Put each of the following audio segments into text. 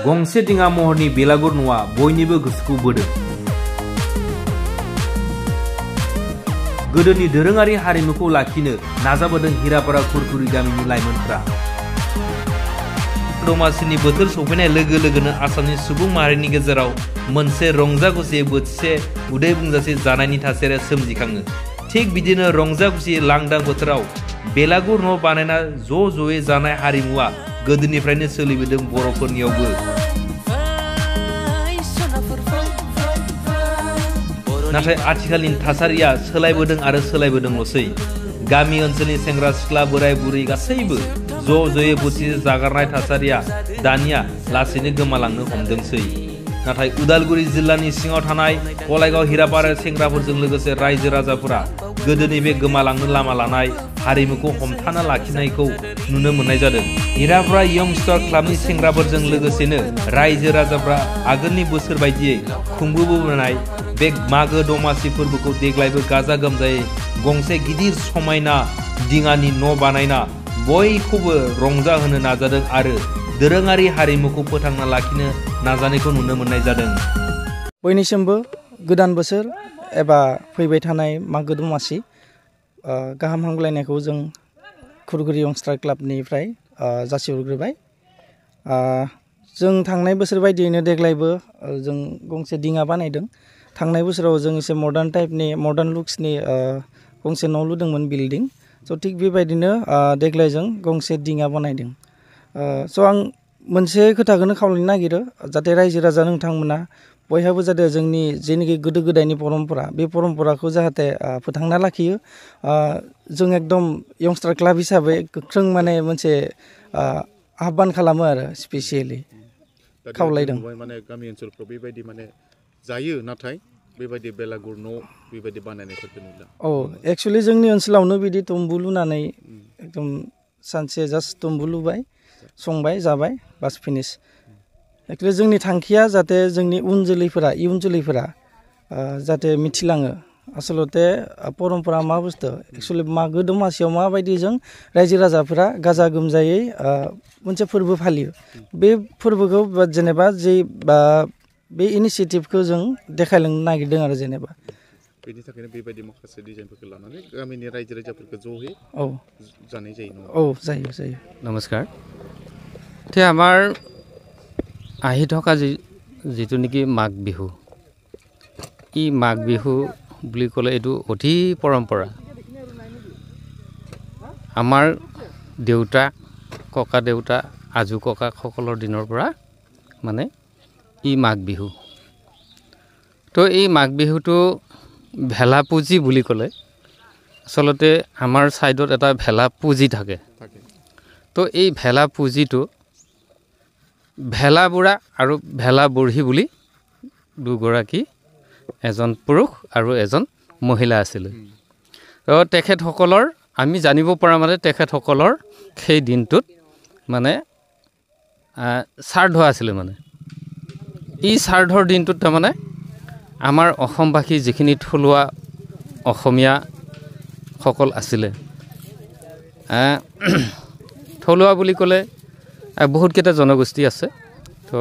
गंसे दिङा महरनि बेलागुर न'आ बयनिबो गोसोखौ बोदों। गोदोनि दोरोङारि हारिमुखौ लाखिनो नाजाबोदों हिरापारा खुरखुरि गामिनि लाइमोनफ्रा। दमासिनि बोथोर सफैनाय लोगो लोगोनो आसामनि सुबुं माहारिनि गेजेराव मोनसे रंजा खुसि बोथिसे उदै बुंजासे जानायनि थासारिया सोमजिखाङो। थिग बिदिनो रंजा खुसि लांदां बोथोराव बेलागुर न' बानायना ज'यै जानाय हारिमुआ गोदोनिफ्रायनो सोलिबोदों बर'फोरनियावबो। नाथाय आथिखालनि थासारिया सोलायबोदों आरो सोलायबोदोंल'सै। गामि ओनसोलनि सेंग्रा सिख्ला बोराय बुरै गासैबो ज'यै बोथिसे जागारनाय थासारिया दानिया लासैनो गोमालांनो हमदोंसै। नाथाय उदालगुरि जिल्लानि सिङाव थानाय गलायगाव हिरापारा सेंग्राफोरजों लोगोसे रायजो राजाफोरा गोदोनि बे गोमालांनो लामा लानाय हारिमुखौ हमथाना लाखिनायखौ नुनो मोननाय जादों। हिरापारा यंस्टार क्लाबनि सेंग्राफोरजों लोगोसेनो रायजो राजाफ्रा आगोलनि बोसोर बायदियै खुंबोबोनाय बे मागो दमासि फोरबोखौ देग्लायबो गाजा गोमजायै गंसे गिदिर समायना दिङानि न' बानायना बयखौबो रंजाहोनो नाजादों आरो दोरोङारि हारिमुखौ फोथांना लाखिनो नाजानायखौ नुनो मोननाय जादों। बयनिसिमबो गोदान बोसोर एबा फैबाय थानाय मागो दमासि गाहाम हामग्लायनायखौ जों खुरखुरि यंस्टार क्लाबनिफ्राय जासिहरग्रोबाय। जों थांनाय बोसोर बायदियैनो देग्लायबो जों गंसे दिङा बानायदों। थांनाय बोसोराव जों एसे मडार्न लुक्सनि गंसे न' लुदोंमोन बिल्डिं। स' थिग बेबायदिनो देग्लाय जों गंसे दिङा बानायदों। स' आं मोनसे खोथाखौनो खावलायनो नागिरो जाहाथे रायजो राजा नोंथांमोना बयहाबो जाहाथे जोंनि जेनोखि गोदो गोदायनि परम्परा बे परम्पराखौ जाहाथे फोथांना लाखियो। जों एकदम यंस्टार क्लाब हिसाबै गोख्रों माने मोनसे आह्वान खालामो आरो स्पेसियेलि खावलायदों। माने गामि ओनसोलफ्राव बेबायदि माने जायो नाथाय बेबायदि बेलागुर न' बेबायदि बानायनायफोरखौ नुला। एक्सुवेलि जोंनि ओनसोलावनो बिदि तम्बु लुनानै एकदम सानसे जास्ट तम्बु लुबाय संबाय जाबाय बास फिनिश। एक्सुवेलि जोंनि थांखिया जाहाथे जोंनि इयुन जोलैफोरा जाहाथे मिथिलाङो आसलते परम्परा मा बुस्थु। एक्सुवेलि मागो दमासियाव माबायदि जों रायजो राजाफोरा गाजा गोमजायै मोनसे फोरबो फालियो। बे फोरबोखौ जेनेबा बे इनिसियेटिभखौ जों देखायलांनो नागिरदों आरो जेनेबा। बेनि थाखायनो बेबायदि माखासे डिजाइनफोरखौ लानानै गामिनि रायजो राजाफोरखौ ज'यै जानाय जायो नङा? जायो। নমস্কাৰ। এতিয়া আমাৰ আহি থকা যিটো নেকি মাঘ বিহু, এই মাঘ বিহু বুলি ক'লে এইটো অতি পৰম্পৰা। আমাৰ দেউতা ককা দেউতা আজু ককাসকলৰ দিনৰ পৰা মানে এই মাঘ বিহু। তো এই মাঘ বিহুটো ভেলা পুজি বুলি ক'লে আচলতে আমাৰ ছাইডত এটা ভেলা পুজি থাকে। তো এই ভেলা পুজিটো ভেলা বুঢ়া আৰু ভেলা বুঢ়ী বুলি দুগৰাকী, এজন পুৰুষ আৰু এজন মহিলা আছিলে। তো তেখেতসকলৰ আমি জানিব পৰা মানে তেখেতসকলৰ সেই দিনটোত মানে শ্ৰাদ্ধ আছিলে। মানে এই শ্ৰাদ্ধৰ দিনটোত তাৰমানে আমাৰ অসমবাসী যিখিনি থলুৱা অসমীয়াসকল আছিলে, থলুৱা বুলি ক'লে বহুতকেইটা জনগোষ্ঠী আছে। তো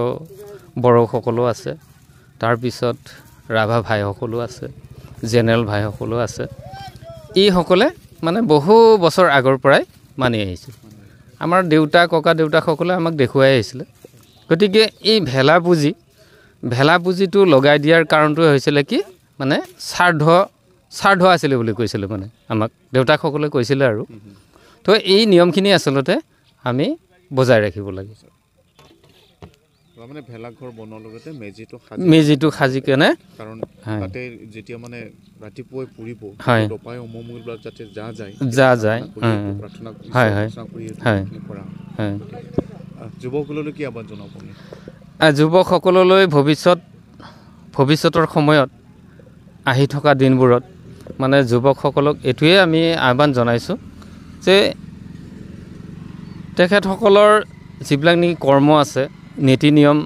বড়োসকলো আছে, তাৰপিছত ৰাভা ভাইসকলো আছে, জেনেৰেল ভাইসকলো আছে। এইসকলে মানে বহু বছৰ আগৰ পৰাই মানি আহিছিল। আমাৰ দেউতা ককা দেউতাসকলে আমাক দেখুৱাই আহিছিলে। গতিকে এই ভেলা পুজিটো লগাই দিয়াৰ কাৰণটো হৈছিলে কি মানে শ্ৰাদ্ধ আছিলে বুলি কৈছিলে। মানে আমাক দেউতাকসকলে কৈছিলে আৰু। তো এই নিয়মখিনি আচলতে আমি বজাই ৰাখিব লাগে। মানে ভেলাঘৰ বনোৱাৰ লগতে মেজিটো সাজি কেনে, কাৰণ তাতে যেতিয়া মানে ৰাতিপুৱাই পুৰিব দপাই অমমবিলাক যাতে যায় প্ৰাৰ্থনা কৰা। যুৱকসকললৈ কি আহ্বান জনাব? যুৱকসকললৈ ভৱিষ্যতৰ সময়ত আহি থকা দিনবোৰত মানে যুৱকসকলক এইটোৱে আমি আহ্বান জনাইছোঁ যে তেখেতসকলৰ যিবিলাক নেকি কৰ্ম আছে, নীতি নিয়ম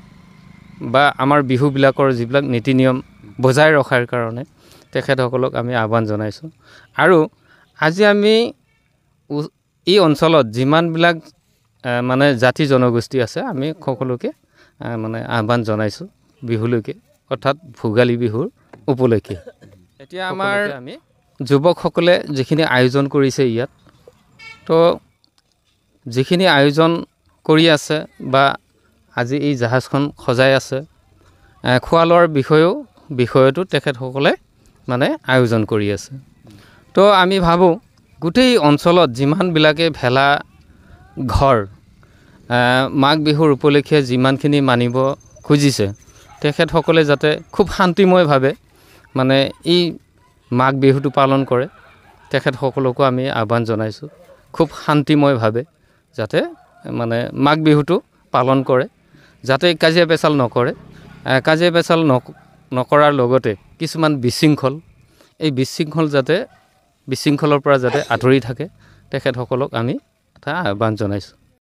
বা আমাৰ বিহুবিলাকৰ যিবিলাক নীতি নিয়ম বজাই ৰখাৰ কাৰণে তেখেতসকলক আমি আহ্বান জনাইছোঁ। আৰু আজি আমি এই অঞ্চলত যিমানবিলাক মানে জাতি জনগোষ্ঠী আছে আমি সকলোকে মানে আহ্বান জনাইছোঁ বিহুলৈকে অৰ্থাৎ ভোগালী বিহুৰ উপলক্ষে এতিয়া আমাৰ আমি যুৱকসকলে যিখিনি আয়োজন কৰিছে ইয়াত তো যিখিনি আয়োজন কৰি আছে বা আজি এই জাহাজখন সজাই আছে খোৱা লোৱাৰ বিষয়তো তেখেতসকলে মানে আয়োজন কৰি আছে তো আমি ভাবোঁ গোটেই অঞ্চলত যিমানবিলাকে ভেলা ঘৰ মাঘ বিহুৰ উপলক্ষে যিমানখিনি মানিব খুজিছে তেখেতসকলে যাতে খুব শান্তিময়ভাৱে মানে এই মাঘ বিহুটো পালন কৰে তেখেতসকলকো আমি আহ্বান জনাইছোঁ খুব শান্তিময়ভাৱে যাতে মানে মাঘ বিহুটো পালন কৰে যাতে কাজিয়া পেচাল নকৰে কাজিয়া পেচাল নকৰাৰ লগতে কিছুমান বিশৃংখল এই বিশৃংখলৰ পৰা যাতে আঁতৰি থাকে তেখেতসকলক আমি এটা আহ্বান জনাইছোঁ